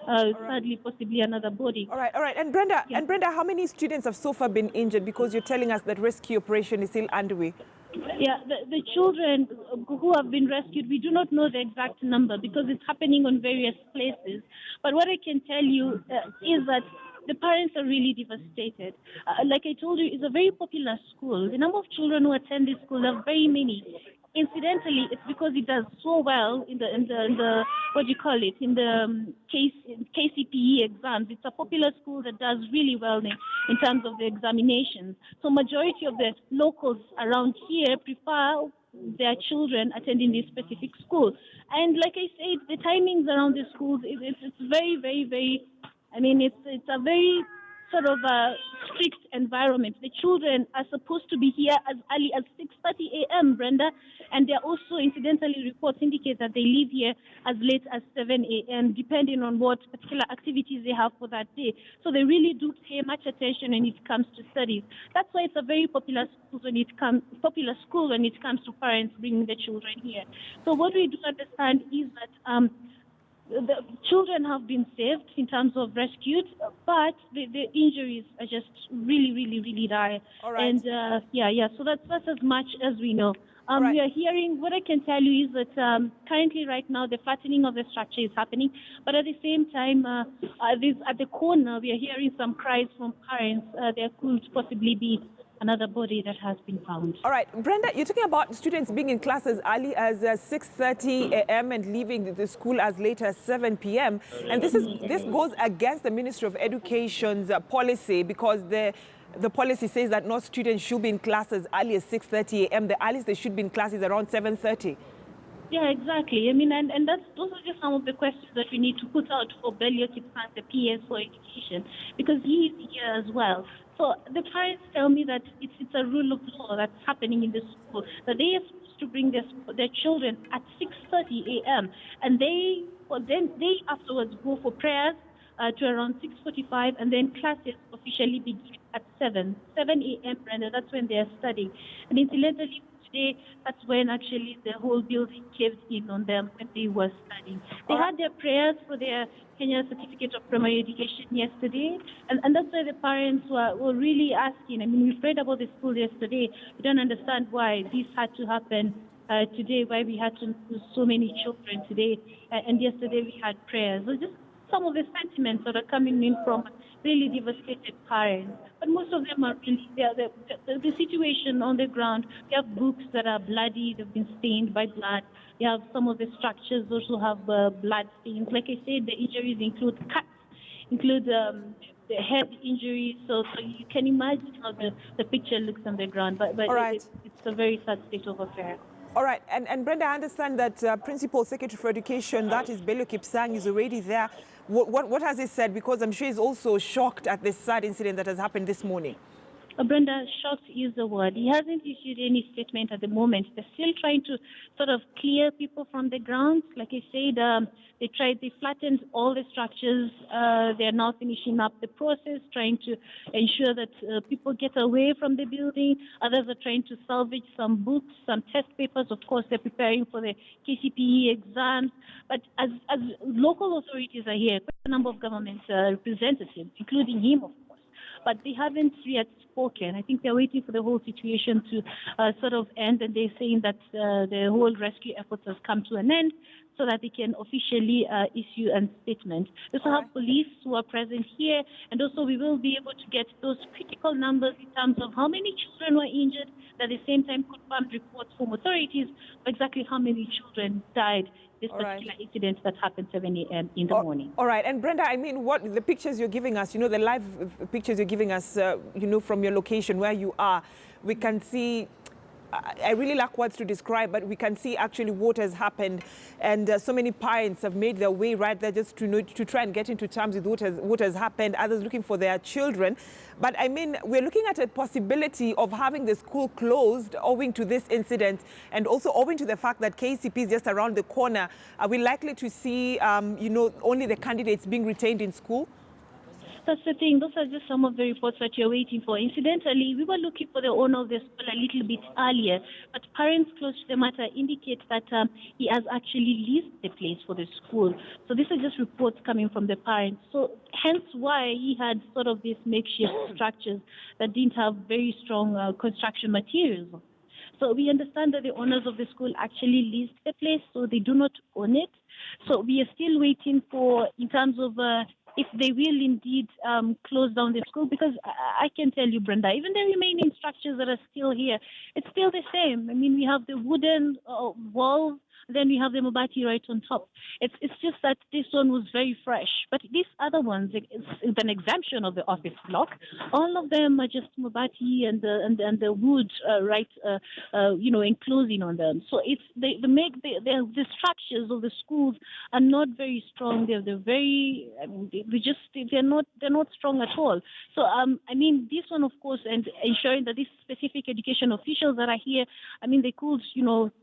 sadly, possibly another body. All right. And Yeah. Brenda, how many students have so far been injured? Because you're telling us that rescue operation is still underway. Yeah, the children who have been rescued, we do not know the exact number because it's happening on various places. But what I can tell you is that the parents are really devastated. Like I told you, it's a very popular school. The number of children who attend this school are very many. Incidentally, it's because it does so well in the what do you call it, in the KCPE exams. It's a popular school that does really well in terms of the examinations. So majority of the locals around here prefer their children attending this specific school. And like I said, the timings around the schools, it's very, very, very, I mean, it's a very sort of a strict environment. The children are supposed to be here as early as 6:30 a.m., Brenda, and there are also incidentally reports indicate that they leave here as late as 7 a.m., depending on what particular activities they have for that day. So they really do pay much attention when it comes to studies. That's why it's a very popular school when it comes to parents bringing the children here. So what we do understand is that the children have been saved in terms of rescued, but the injuries are just really, really, really dire. All right. And so that's as much as we know. Right. We are hearing, what I can tell you is that currently right now the flattening of the structure is happening, but at the same time, at the corner, we are hearing some cries from parents. There could possibly be another body that has been found. All right, Brenda, you're talking about students being in class as early as 6:30 a.m. and leaving the school as late as 7 p.m. And this goes against the Ministry of Education's policy, because the policy says that no students should be in class as early as 6:30 a.m. The earliest they should be in class is around 7:30. Yeah, exactly. I mean, and those are just some of the questions that we need to put out for Belio Kipsang, the PS for Education, because he is here as well. So the parents tell me that it's a rule of law that's happening in the school, that they are supposed to bring their children at 6:30 a.m. and they afterwards go for prayers to around 6:45, and then classes officially begin at 7 a.m. And that's when they are studying. And incidentally, today, that's when actually the whole building caved in on them when they were studying. They had their prayers for their Kenya Certificate of Primary Education yesterday, and that's why the parents were really asking. I mean, we prayed about the school yesterday. We don't understand why this had to happen today, why we had to lose so many children today, and yesterday we had prayers. So just some of the sentiments that are coming in from really devastated parents. But most of them are really, the situation on the ground. We have books that are bloody, they've been stained by blood. We have some of the structures also have blood stains. Like I said, the injuries include cuts, include the head injuries. So you can imagine how the picture looks on the ground. But Right. it's a very sad state of affairs. All right, and Brenda, I understand that Principal Secretary for Education, that is Belio Kipsang, is already there. What has he said? Because I'm sure he's also shocked at this sad incident that has happened this morning. Brenda, shocked is the word. He hasn't issued any statement at the moment. They're still trying to sort of clear people from the ground. Like I said, they flattened all the structures. They're now finishing up the process, trying to ensure that people get away from the building. Others are trying to salvage some books, some test papers. Of course, they're preparing for the KCPE exams. But as local authorities are here, quite a number of government representatives, including him, of course, but they haven't yet spoken. I think they're waiting for the whole situation to sort of end, and they're saying that the whole rescue efforts has come to an end so that they can officially issue a statement. We also have police who are present here, and also we will be able to get those critical numbers in terms of how many children were injured, at the same time confirmed reports from authorities of exactly how many children died this particular incident that happened 7 a.m. in the morning. All right. And Brenda, I mean, what the pictures you're giving us, the live pictures you're giving us, from your location where you are, we can see, I really lack words to describe, but we can see actually what has happened. And so many parents have made their way right there just to try and get into terms with what has happened, others looking for their children. But I mean, we're looking at a possibility of having the school closed owing to this incident, and also owing to the fact that KCP is just around the corner. Are we likely to see, only the candidates being retained in school? That's the thing. Those are just some of the reports that you're waiting for. Incidentally, we were looking for the owner of the school a little bit earlier, but parents close to the matter indicate that he has actually leased the place for the school. So these are just reports coming from the parents. So hence why he had sort of these makeshift structures that didn't have very strong construction materials. So we understand that the owners of the school actually leased the place, so they do not own it. So we are still waiting for, in terms of if they will indeed close down the school, because I can tell you, Brenda, even the remaining structures that are still here, it's still the same. I mean, we have the wooden walls, then we have the Mobati right on top. It's just that this one was very fresh. But these other ones, it's an exemption of the office block. All of them are just Mobati and the wood enclosing on them. So it's the structures of the schools are not very strong. They're very, I mean, they're not strong at all. So I mean, this one, of course, and ensuring that these specific education officials that are here, I mean, they could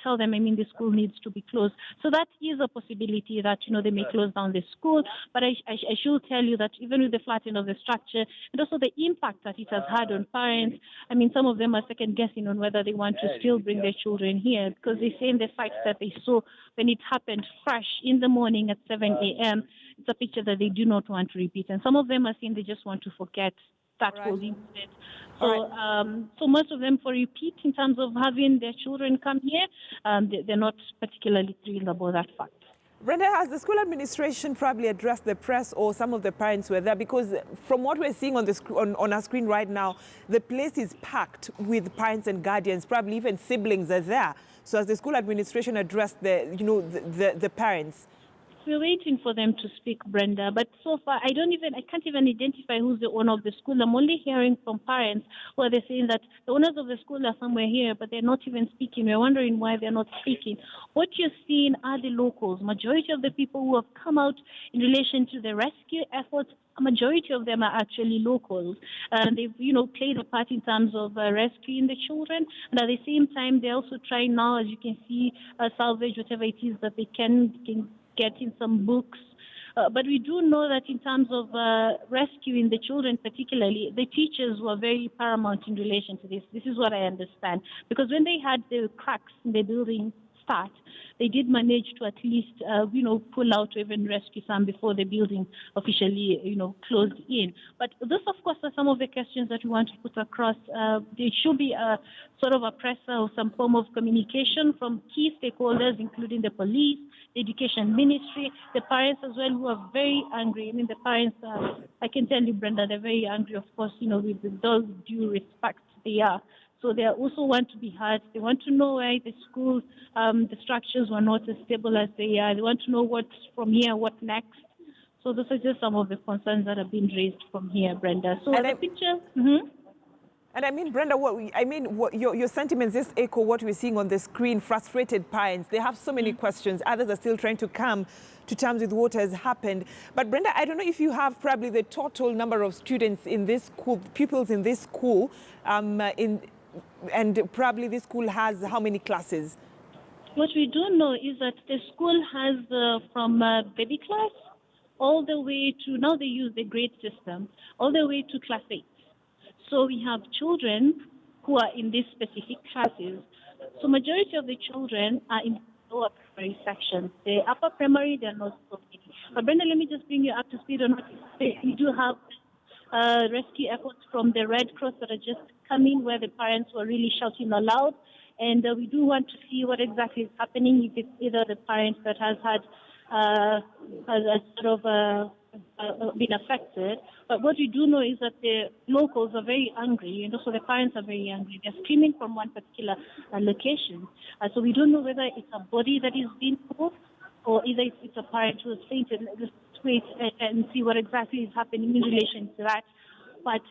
tell them, I mean, the school needs to be closed. So that is a possibility that they may close down the school. But I should tell you that even with the flattening of the structure and also the impact that it has had on parents, I mean, some of them are second guessing on whether they want to still bring their children here, because they say in the sites that they saw when it happened fresh in the morning at 7 a.m., it's a picture that they do not want to repeat. And some of them are saying they just want to forget that whole incident. So, so most of them, for repeat, in terms of having their children come here, they're not particularly thrilled about that fact. Brenda, has the school administration probably addressed the press, or some of the parents were there? Because from what we're seeing on the on our screen right now, the place is packed with parents and guardians, probably even siblings are there. So has the school administration addressed the parents? We're waiting for them to speak, Brenda, but so far I can't even identify who's the owner of the school. I'm only hearing from parents where they're saying that the owners of the school are somewhere here, but they're not even speaking. We're wondering why they're not speaking. What you're seeing are the locals. Majority of the people who have come out in relation to the rescue efforts, a majority of them are actually locals. They've, played a part in terms of rescuing the children, and at the same time, they're also trying now, as you can see, salvage whatever it is that they can get in some books. But we do know that in terms of rescuing the children particularly, the teachers were very paramount in relation to this. This is what I understand. Because when they had the cracks in the building start, they did manage to at least, pull out or even rescue some before the building officially, closed in. But those, of course, are some of the questions that we want to put across. There should be a sort of a presser or some form of communication from key stakeholders, including the police, the education ministry, the parents as well, who are very angry. I mean, the parents, I can tell you, Brenda, they're very angry, of course, with all due respect they are. So they also want to be heard. They want to know why the schools, the structures were not as stable as they are. They want to know what's from here, what next. So those are just some of the concerns that have been raised from here, Brenda. So the picture. Mm-hmm. And I mean, Brenda, your sentiments just echo what we're seeing on the screen. Frustrated parents. They have so many questions. Others are still trying to come to terms with what has happened. But Brenda, I don't know if you have probably the total number of students in this school, pupils in this school, and probably this school has how many classes? What we do know is that the school has from baby class all the way to, now they use the grade system, all the way to class 8. So we have children who are in these specific classes. So majority of the children are in the lower primary section. The upper primary, they're not so many. But Brenda, let me just bring you up to speed on what you say. We do have rescue efforts from the Red Cross that are just coming, where the parents were really shouting aloud. And we do want to see what exactly is happening, if it's either the parents that has had been affected. But what we do know is that the locals are very angry, and also the parents are very angry. They're screaming from one particular location. So we don't know whether it's a body that is being pulled, or either it's a parent who has fainted. Let's wait and see what exactly is happening in relation to that. But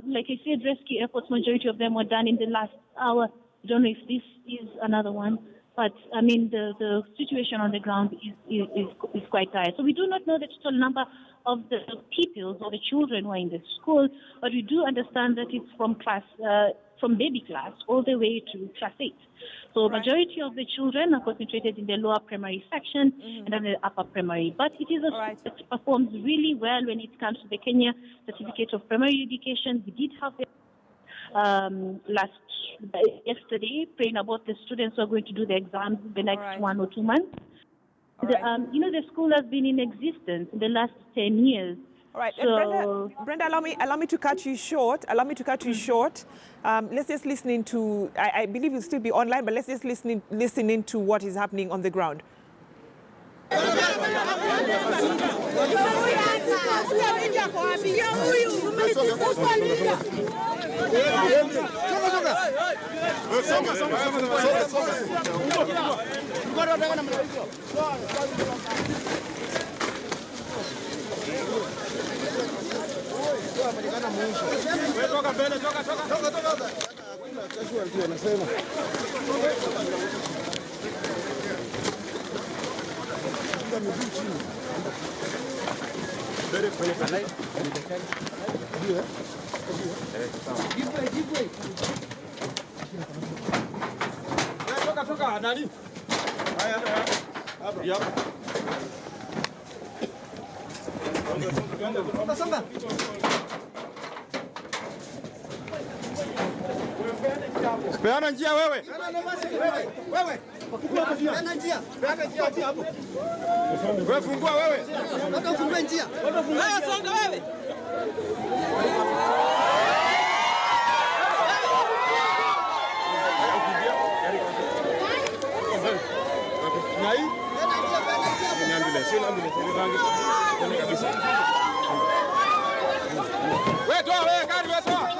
like I said, rescue efforts, majority of them were done in the last hour. I don't know if this is another one. But I mean, the situation on the ground is quite dire. So we do not know the total number of the pupils or the children who are in the school, but we do understand that it's from baby class all the way to class 8. So majority of the children are concentrated in the lower primary section and then the upper primary. But it is it performs really well when it comes to the Kenya Certificate of Primary Education. We did have the yesterday praying about the students who are going to do the exams in the next 1 or 2 months. The school has been in existence in the last 10 years. All right, so, Brenda, allow me to cut you short. Let's just listen to, I believe you'll still be online, but let's just listen in to what is happening on the ground. Peana njia wewe. Wewe. Peana njia. Wewe fungua wewe. Watu fungue njia. Wewe songa wewe. Nai? Ni ambulance, kabisa. Wewe toa wewe, gari wewe toa.